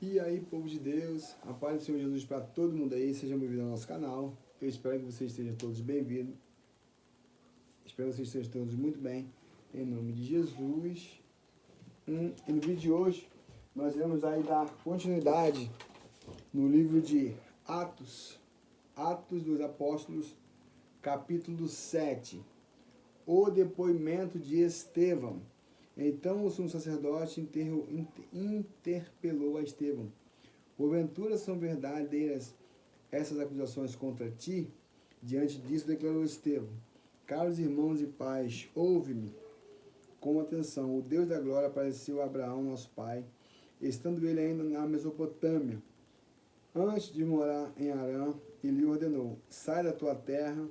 E aí, povo de Deus, a paz do Senhor Jesus para todo mundo aí, sejam bem-vindos ao nosso canal. Eu espero que vocês estejam todos bem-vindos. Espero que vocês estejam todos muito bem, em nome de Jesus. E no vídeo de hoje, nós iremos aí dar continuidade no livro de Atos, Atos dos Apóstolos, capítulo 7, o depoimento de Estevão. Então o sumo sacerdote interpelou a Estevão: porventura são verdadeiras essas acusações contra ti? Diante disso declarou Estevão: caros irmãos e pais, ouve-me com atenção. O Deus da glória apareceu a Abraão, nosso pai, estando ele ainda na Mesopotâmia, antes de morar em Harã, e lhe ordenou: sai da tua terra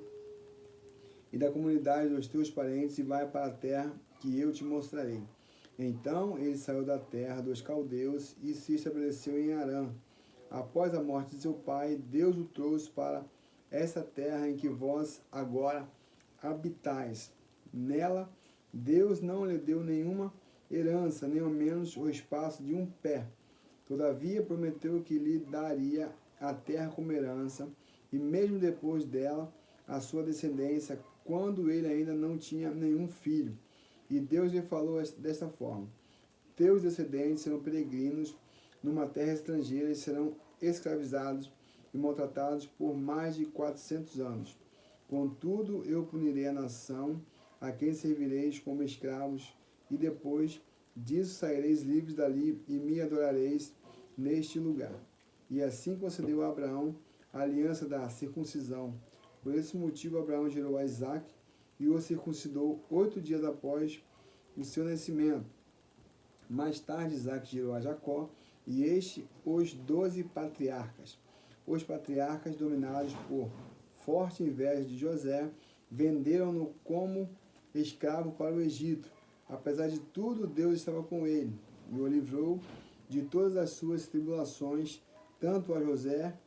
e da comunidade dos teus parentes e vai para a terra que eu te mostrarei. Então ele saiu da terra dos caldeus e se estabeleceu em Harã. Após a morte de seu pai, Deus o trouxe para essa terra em que vós agora habitais. Nela, Deus não lhe deu nenhuma herança, nem ao menos o espaço de um pé. Todavia prometeu que lhe daria a terra como herança, e mesmo depois dela, a sua descendência, quando ele ainda não tinha nenhum filho. E Deus lhe falou desta forma: teus descendentes serão peregrinos numa terra estrangeira e serão escravizados e maltratados por mais de 400 anos. Contudo, eu punirei a nação a quem servireis como escravos, e depois disso saireis livres dali e me adorareis neste lugar. E assim concedeu a Abraão a aliança da circuncisão. Por esse motivo, Abraão gerou a Isaque e o circuncidou 8 dias após o seu nascimento. Mais tarde, Isaque gerou a Jacó e os 12 patriarcas. Os patriarcas, dominados por forte inveja de José, venderam-no como escravo para o Egito. Apesar de tudo, Deus estava com ele e o livrou de todas as suas tribulações, tanto a José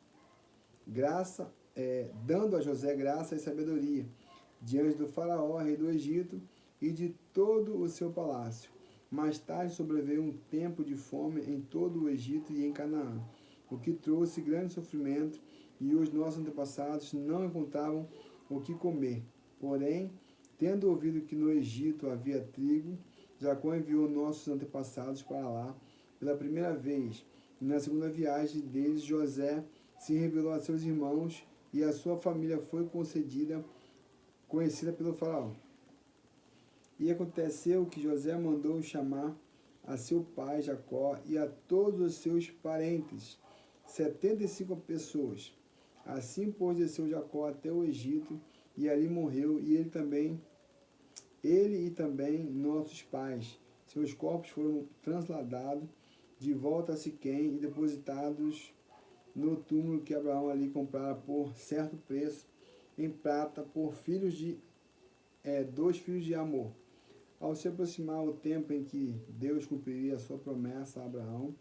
dando a José graça e sabedoria diante do faraó, rei do Egito, e de todo o seu palácio. Mais tarde sobreveio um tempo de fome em todo o Egito e em Canaã, o que trouxe grande sofrimento, e os nossos antepassados não encontravam o que comer. Porém, tendo ouvido que no Egito havia trigo, Jacó enviou nossos antepassados para lá pela primeira vez. E na segunda viagem deles, José se revelou a seus irmãos, e a sua família foi conhecida pelo faraó. E aconteceu que José mandou chamar a seu pai Jacó e a todos os seus parentes, 75 pessoas. Assim, pois, desceu Jacó até o Egito, e ali morreu, e ele e também nossos pais. Seus corpos foram transladados de volta a Siquém e depositados no túmulo que Abraão ali comprara por certo preço em prata por dois filhos de Amor. Ao se aproximar o tempo em que Deus cumpriria a sua promessa a Abraão,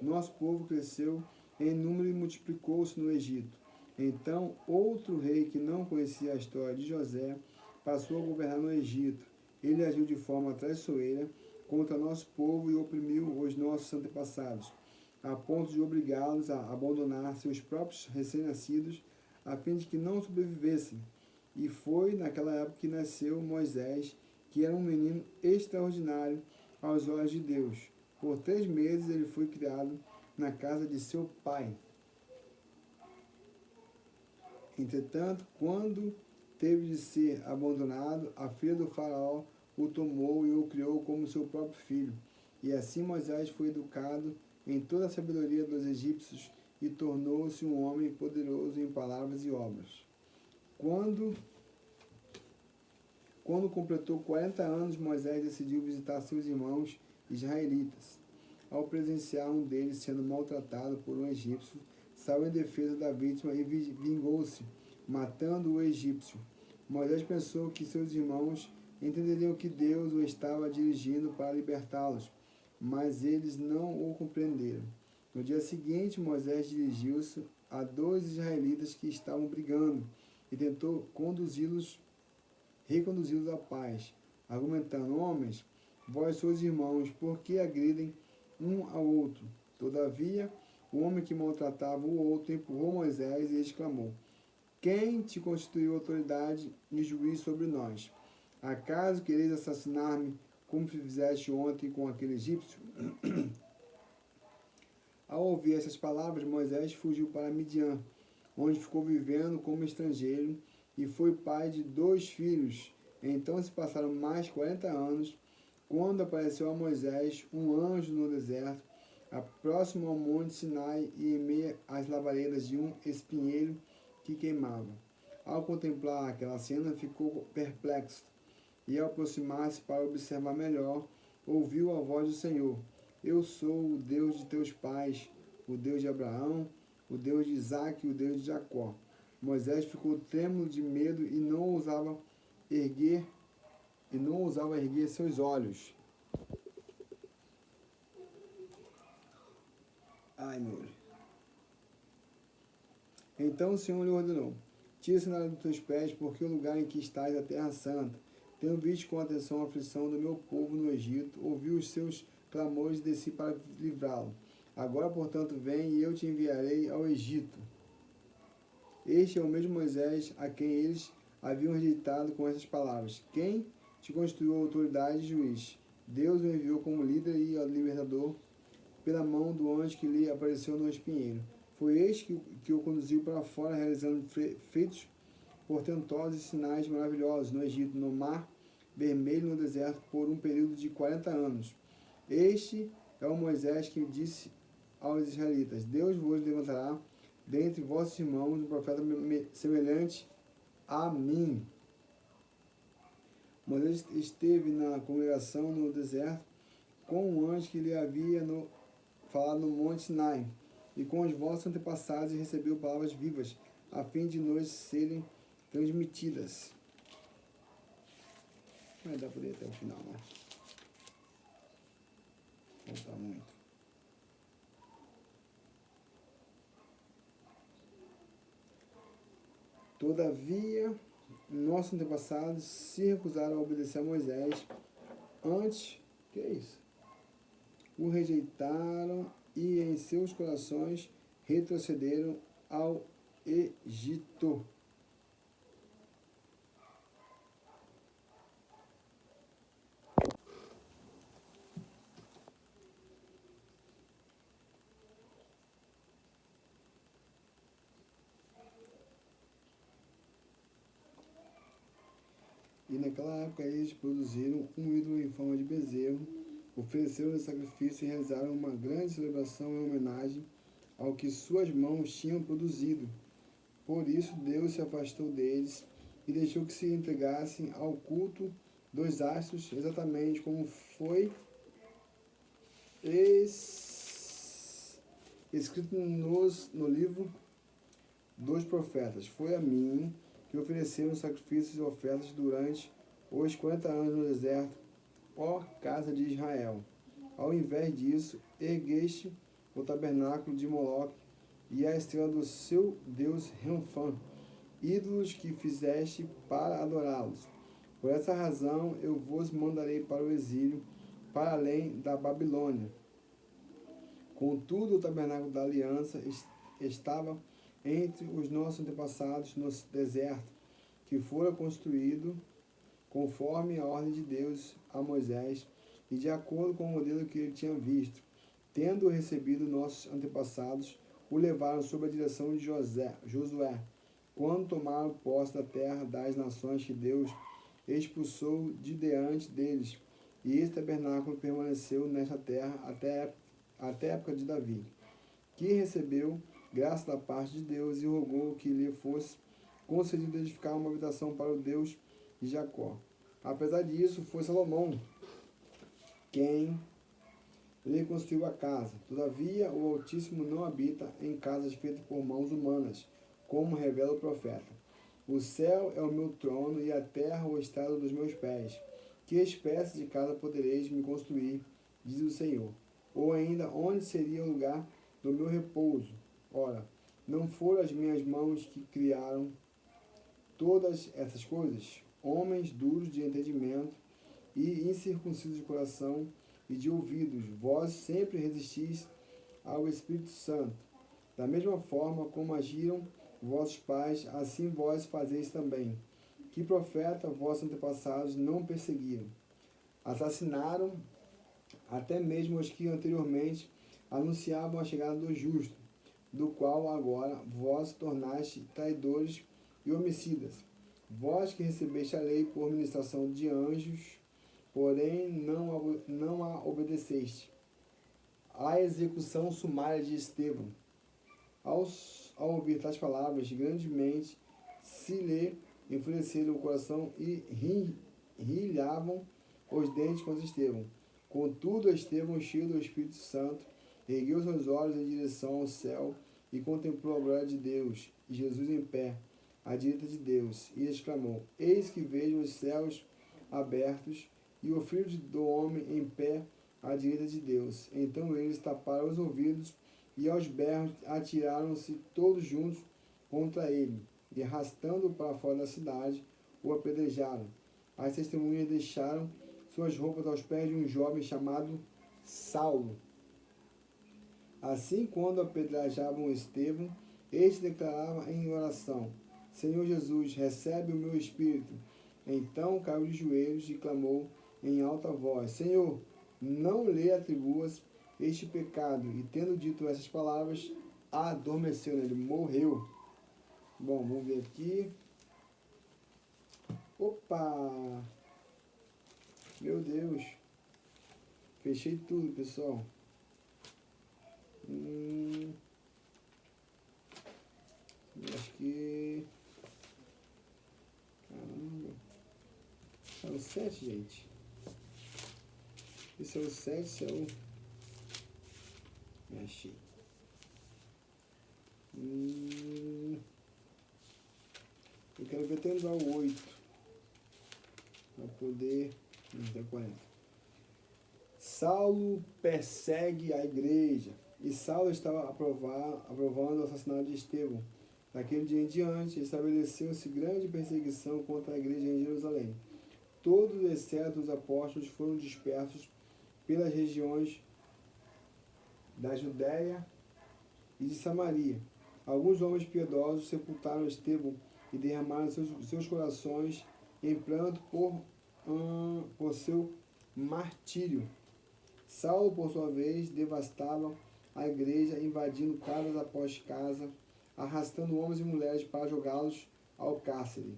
nosso povo cresceu em número e multiplicou-se no Egito. Então, outro rei que não conhecia a história de José passou a governar no Egito. Ele agiu de forma traiçoeira contra nosso povo e oprimiu os nossos antepassados, a ponto de obrigá-los a abandonar seus próprios recém-nascidos, a fim de que não sobrevivessem. E foi naquela época que nasceu Moisés, que era um menino extraordinário aos olhos de Deus. Por 3 meses ele foi criado na casa de seu pai. Entretanto, quando teve de ser abandonado, a filha do faraó o tomou e o criou como seu próprio filho. E assim Moisés foi educado em toda a sabedoria dos egípcios e tornou-se um homem poderoso em palavras e obras. Quando completou 40 anos, Moisés decidiu visitar seus irmãos israelitas. Ao presenciar um deles sendo maltratado por um egípcio, saiu em defesa da vítima e vingou-se, matando o egípcio. Moisés pensou que seus irmãos entenderiam que Deus o estava dirigindo para libertá-los, mas eles não o compreenderam. No dia seguinte, Moisés dirigiu-se a 2 israelitas que estavam brigando e tentou reconduzi-los à paz, argumentando: homens, vós sois irmãos, por que agridem um ao outro? Todavia, o homem que maltratava o outro empurrou Moisés e exclamou: quem te constituiu autoridade e juiz sobre nós? Acaso quereis assassinar-me como fizeste ontem com aquele egípcio? Ao ouvir essas palavras, Moisés fugiu para Midian, onde ficou vivendo como estrangeiro e foi pai de 2 filhos. Então se passaram mais 40 anos, quando apareceu a Moisés um anjo no deserto, próximo ao monte Sinai e em meio às lavaredas de um espinheiro que queimava. Ao contemplar aquela cena, ficou perplexo e, ao aproximar-se para observar melhor, ouviu a voz do Senhor: eu sou o Deus de teus pais, o Deus de Abraão, o Deus de Isaque e o Deus de Jacó. Moisés ficou trêmulo de medo e não ousava erguer seus olhos. Ai, meu Deus. Então o Senhor lhe ordenou: tira a sandália dos teus pés, porque o lugar em que estás é a terra santa. Tenho visto com atenção a aflição do meu povo no Egito, ouvi os seus clamores e desci para livrá-lo. Agora, portanto, vem e eu te enviarei ao Egito. Este é o mesmo Moisés a quem eles haviam rejeitado com essas palavras: quem te constituiu autoridade e juiz? Deus o enviou como líder e libertador pela mão do anjo que lhe apareceu no espinheiro. Foi este que o conduziu para fora, realizando feitos portentosos e sinais maravilhosos no Egito, no Mar Vermelho, no deserto, por um período de 40 anos. Este é o Moisés que disse aos israelitas: Deus vos levantará dentre vossos irmãos um profeta semelhante a mim. Moisés esteve na congregação no deserto com um anjo que lhe havia falado no monte Sinai, e com os vossos antepassados, e recebeu palavras vivas, a fim de nos serem transmitidas. Não vai dar por ir até o final, né? Falta muito. Todavia, nossos antepassados se recusaram a obedecer a Moisés. Antes, que é isso? O rejeitaram e em seus corações retrocederam ao Egito. E naquela época eles produziram um ídolo em forma de bezerro, ofereceram-lhe sacrifício e realizaram uma grande celebração em homenagem ao que suas mãos tinham produzido. Por isso Deus se afastou deles e deixou que se entregassem ao culto dos astros, exatamente como foi escrito no livro dos profetas. Foi a mim que ofereceram sacrifícios e ofertas durante os 40 anos no deserto, ó casa de Israel. Ao invés disso, ergueste o tabernáculo de Moloque e a estrela do seu deus Renfã, ídolos que fizeste para adorá-los. Por essa razão eu vos mandarei para o exílio, para além da Babilônia. Contudo, o tabernáculo da aliança estava entre os nossos antepassados no deserto, que fora construído conforme a ordem de Deus a Moisés e de acordo com o modelo que ele tinha visto. Tendo recebido nossos antepassados, o levaram sob a direção de Josué, quando tomaram posse da terra das nações que Deus expulsou de diante deles. E esse tabernáculo permaneceu nesta terra até a época de Davi, que recebeu graça da parte de Deus e rogou que lhe fosse concedido edificar uma habitação para o Deus de Jacó. Apesar disso, foi Salomão quem lhe construiu a casa. Todavia, o Altíssimo não habita em casas feitas por mãos humanas, como revela o profeta. O céu é o meu trono e a terra o estrado dos meus pés. Que espécie de casa podereis me construir, diz o Senhor? Ou ainda, onde seria o lugar do meu repouso? Ora, não foram as minhas mãos que criaram todas essas coisas? Homens duros de entendimento e incircuncisos de coração e de ouvidos, vós sempre resistis ao Espírito Santo. Da mesma forma como agiram vossos pais, assim vós fazeis também. Que profeta vossos antepassados não perseguiram? Assassinaram até mesmo os que anteriormente anunciavam a chegada do justo, do qual agora vós tornaste traidores e homicidas. Vós que recebeste a lei por ministração de anjos, porém não a obedeceste. A execução sumária de Estevão. Ao ouvir tais palavras, grandemente se lhe enfureceram o coração e rilhavam os dentes contra Estevão. Contudo, Estevão, cheio do Espírito Santo, ergueu seus olhos em direção ao céu e contemplou a glória de Deus, e Jesus em pé, à direita de Deus, e exclamou: Eis que vejo os céus abertos e o Filho do Homem em pé à direita de Deus. Então eles taparam os ouvidos e aos berros atiraram-se todos juntos contra ele, e arrastando-o para fora da cidade, o apedrejaram. As testemunhas deixaram suas roupas aos pés de um jovem chamado Saulo. Assim, quando apedrejavam Estevão, este declarava em oração: Senhor Jesus, recebe o meu espírito. Então caiu de joelhos e clamou em alta voz: Senhor, não lhe atribuas este pecado. E tendo dito essas palavras, adormeceu, ele morreu. Bom, vamos ver aqui. Opa! Meu Deus! Fechei tudo, pessoal. Acho que... Caramba. É o 7, gente. Esse é o 7, esse é o... Me achei. Eu quero ver até usar o 8. Para poder... Até 40. Saulo persegue a igreja. E Saulo estava aprovando o assassinato de Estevão. Daquele dia em diante, estabeleceu-se grande perseguição contra a igreja em Jerusalém. Todos, exceto os apóstolos, foram dispersos pelas regiões da Judéia e de Samaria. Alguns homens piedosos sepultaram Estevão e derramaram seus corações em pranto por seu martírio. Saulo, por sua vez, devastava a igreja, invadindo casa após casa, arrastando homens e mulheres para jogá-los ao cárcere.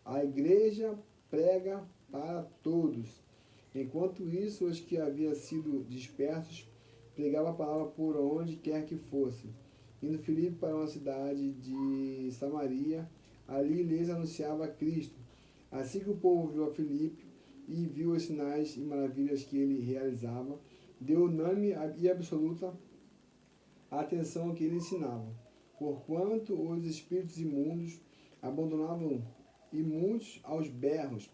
A igreja prega para todos. Enquanto isso, os que haviam sido dispersos pregavam a palavra por onde quer que fosse. Indo Filipe para uma cidade de Samaria, ali lhes anunciava Cristo. Assim que o povo viu a Filipe e viu os sinais e maravilhas que ele realizava, deu unânime e absoluta atenção ao que ele ensinava. Porquanto os espíritos imundos abandonavam e muitos aos berros,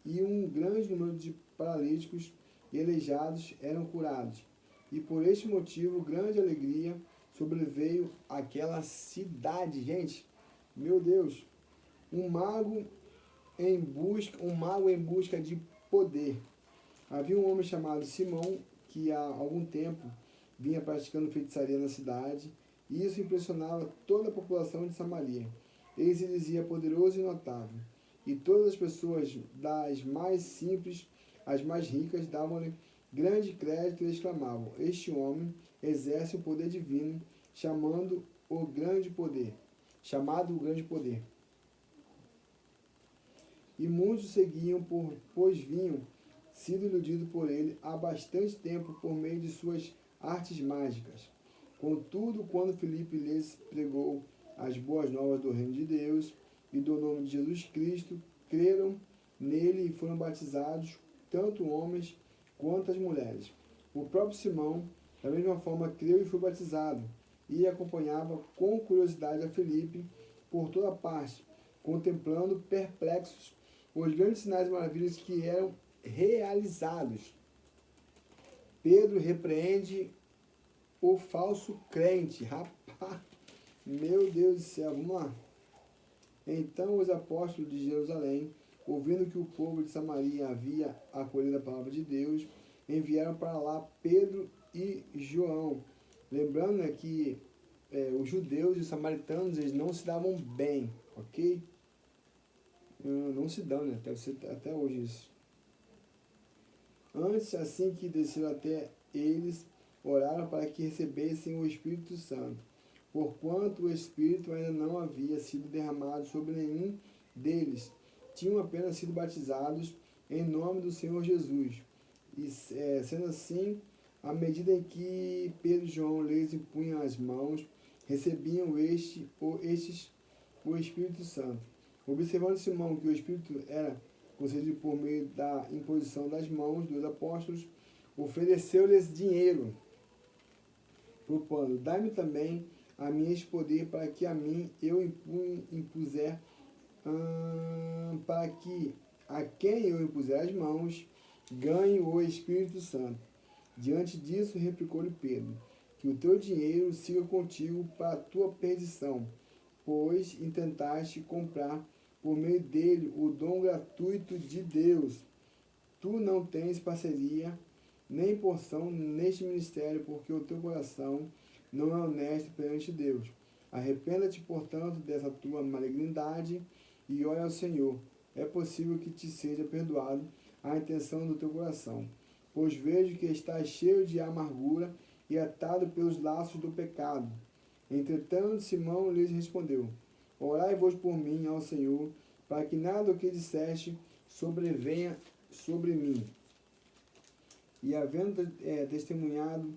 e um grande número de paralíticos e aleijados eram curados. E por este motivo, grande alegria sobreveio àquela cidade. Gente, meu Deus, um mago em busca de poder. Havia um homem chamado Simão, que há algum tempo vinha praticando feitiçaria na cidade, e isso impressionava toda a população de Samaria. Ele se dizia poderoso e notável, e todas as pessoas, das mais simples às mais ricas, davam-lhe grande crédito e exclamavam: Este homem exerce o poder divino, chamado o grande poder. E muitos seguiam, pois vinham sido iludidos por ele há bastante tempo por meio de suas artes mágicas. Contudo, quando Filipe lhes pregou as boas novas do reino de Deus e do nome de Jesus Cristo, creram nele e foram batizados tanto homens quanto as mulheres. O próprio Simão, da mesma forma, creu e foi batizado, e acompanhava com curiosidade a Filipe por toda parte, contemplando perplexos os grandes sinais e maravilhas que eram realizados. Pedro repreende o falso crente. Rapaz, meu Deus do céu, vamos lá. Então os apóstolos de Jerusalém, ouvindo que o povo de Samaria havia acolhido a palavra de Deus, enviaram para lá Pedro e João. Lembrando, né, que os judeus e os samaritanos, eles não se davam bem, ok? Não se dão, né? Até hoje isso. Antes, assim que desceram até eles, oraram para que recebessem o Espírito Santo, porquanto o Espírito ainda não havia sido derramado sobre nenhum deles. Tinham apenas sido batizados em nome do Senhor Jesus. E sendo assim, à medida em que Pedro e João lhes impunham as mãos, recebiam estes o Espírito Santo. Observando Simão que o Espírito era concedido por meio da imposição das mãos dos apóstolos, ofereceu-lhes dinheiro, propondo: dai-me também a mim este poder para que a mim eu impuser, para que a quem eu impuser as mãos ganhe o Espírito Santo. Diante disso, replicou-lhe Pedro: que o teu dinheiro siga contigo para a tua perdição, pois intentaste comprar por meio dele o dom gratuito de Deus. Tu não tens parceria nem porção neste ministério, porque o teu coração não é honesto perante Deus. Arrependa-te, portanto, dessa tua malignidade e olha ao Senhor. É possível que te seja perdoado a intenção do teu coração, pois vejo que estás cheio de amargura e atado pelos laços do pecado. Entretanto, Simão lhes respondeu: orai-vos por mim ao Senhor, para que nada o que disseste sobrevenha sobre mim. E havendo testemunhado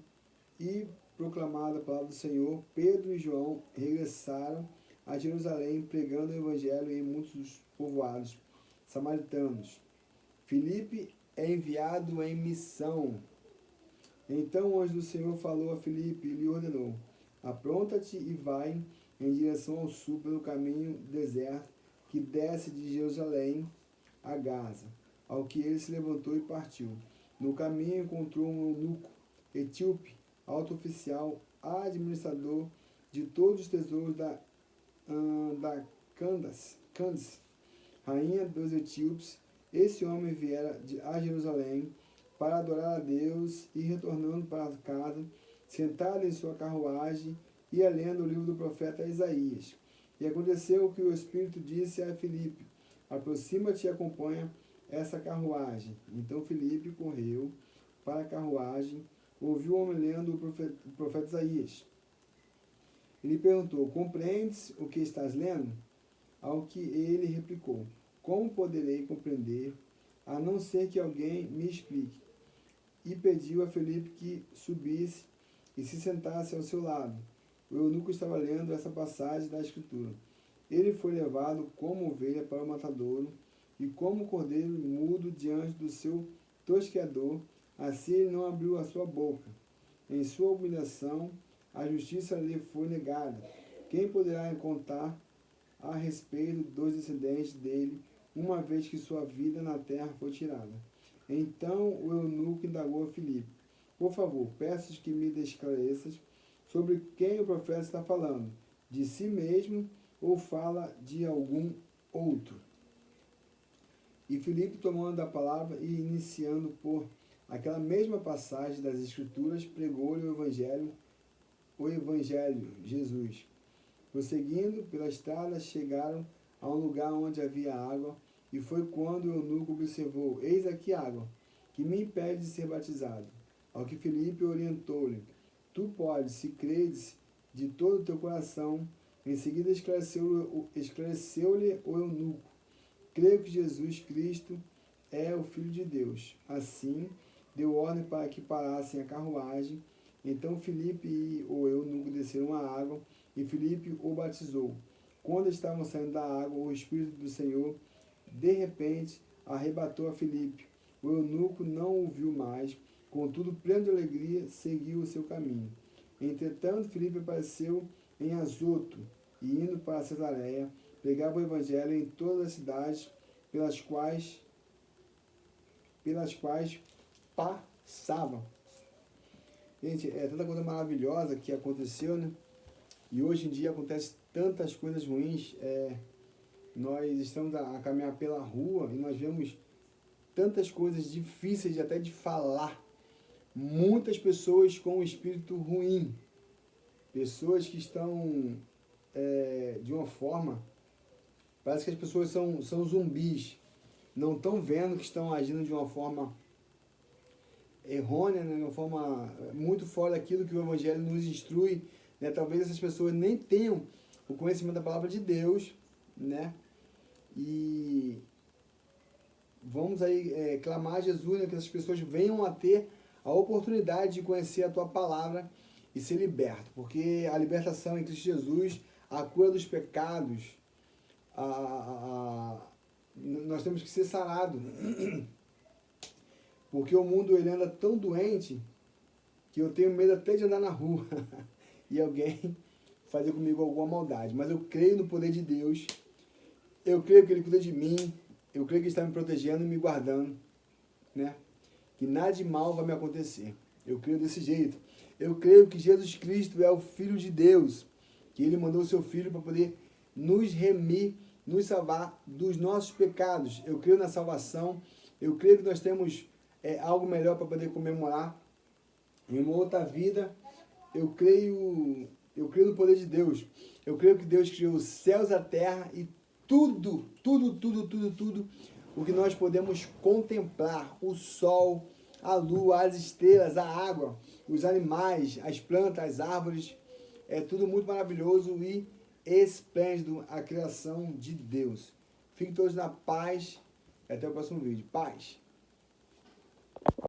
e proclamado a palavra do Senhor, Pedro e João regressaram a Jerusalém, pregando o evangelho em muitos povoados samaritanos. Filipe é enviado em missão. Então o anjo do Senhor falou a Filipe e lhe ordenou: apronta-te e vai em direção ao sul pelo caminho deserto que desce de Jerusalém a Gaza. Ao que ele se levantou e partiu. No caminho encontrou um eunuco etíope, alto oficial, administrador de todos os tesouros da Candace, rainha dos etíopes. Esse homem viera a Jerusalém para adorar a Deus e, retornando para casa, sentado em sua carruagem, ia lendo o livro do profeta Isaías. E aconteceu que o Espírito disse a Filipe: aproxima-te e acompanha essa carruagem. Então Filipe correu para a carruagem, ouviu o homem lendo o profeta Isaías. Ele perguntou: compreendes o que estás lendo? Ao que ele replicou: como poderei compreender, a não ser que alguém me explique? E pediu a Filipe que subisse e se sentasse ao seu lado. O eunuco estava lendo essa passagem da Escritura. Ele foi levado como ovelha para o matadouro, e como cordeiro mudo diante do seu tosqueador, assim ele não abriu a sua boca. Em sua humilhação, a justiça lhe foi negada. Quem poderá contar a respeito dos descendentes dele, uma vez que sua vida na terra foi tirada? Então o eunuco indagou a Filipe: por favor, peço que me esclareças sobre quem o profeta está falando, de si mesmo ou fala de algum outro? E Filipe, tomando a palavra e iniciando por aquela mesma passagem das Escrituras, pregou-lhe o Evangelho, Jesus. Prosseguindo pela estrada, chegaram a um lugar onde havia água, e foi quando o eunuco observou: eis aqui água, que me impede de ser batizado. Ao que Filipe orientou-lhe: tu podes, se credes de todo o teu coração. Em seguida esclareceu-lhe o eunuco: creio que Jesus Cristo é o Filho de Deus. Assim, deu ordem para que parassem a carruagem. Então Filipe e o eunuco desceram a água, e Filipe o batizou. Quando estavam saindo da água, o Espírito do Senhor, de repente, arrebatou a Filipe. O eunuco não o viu mais, contudo, pleno de alegria, seguiu o seu caminho. Entretanto, Filipe apareceu em Azoto, e indo para Cesareia, pregava o evangelho em todas as cidades pelas quais passavam. Gente, é tanta coisa maravilhosa que aconteceu, né? E hoje em dia acontece tantas coisas ruins. Nós estamos a caminhar pela rua e nós vemos tantas coisas difíceis até de falar. Muitas pessoas com um espírito ruim. Pessoas que estão de uma forma, parece que as pessoas são zumbis, não estão vendo que estão agindo de uma forma errônea, né? De uma forma muito fora daquilo que o Evangelho nos instrui, né? Talvez essas pessoas nem tenham o conhecimento da palavra de Deus, né? E vamos aí clamar a Jesus, né? Que essas pessoas venham a ter a oportunidade de conhecer a tua palavra e ser liberto, porque a libertação em Cristo Jesus, a cura dos pecados, nós temos que ser sarados, porque o mundo ele anda tão doente que eu tenho medo até de andar na rua e alguém fazer comigo alguma maldade. Mas eu creio no poder de Deus, eu creio que Ele cuida de mim, eu creio que Ele está me protegendo e me guardando, né? Que nada de mal vai me acontecer. Eu creio desse jeito. Eu creio que Jesus Cristo é o Filho de Deus, que Ele mandou o seu Filho para poder nos remir, nos salvar dos nossos pecados. Eu creio na salvação, eu creio que nós temos algo melhor para poder comemorar em uma outra vida. Eu creio no poder de Deus. Eu creio que Deus criou os céus, a terra e tudo o que nós podemos contemplar, o sol, a lua, as estrelas, a água, os animais, as plantas, as árvores, é tudo muito maravilhoso e esplêndido a criação de Deus. Fiquem todos na paz e até o próximo vídeo. Paz!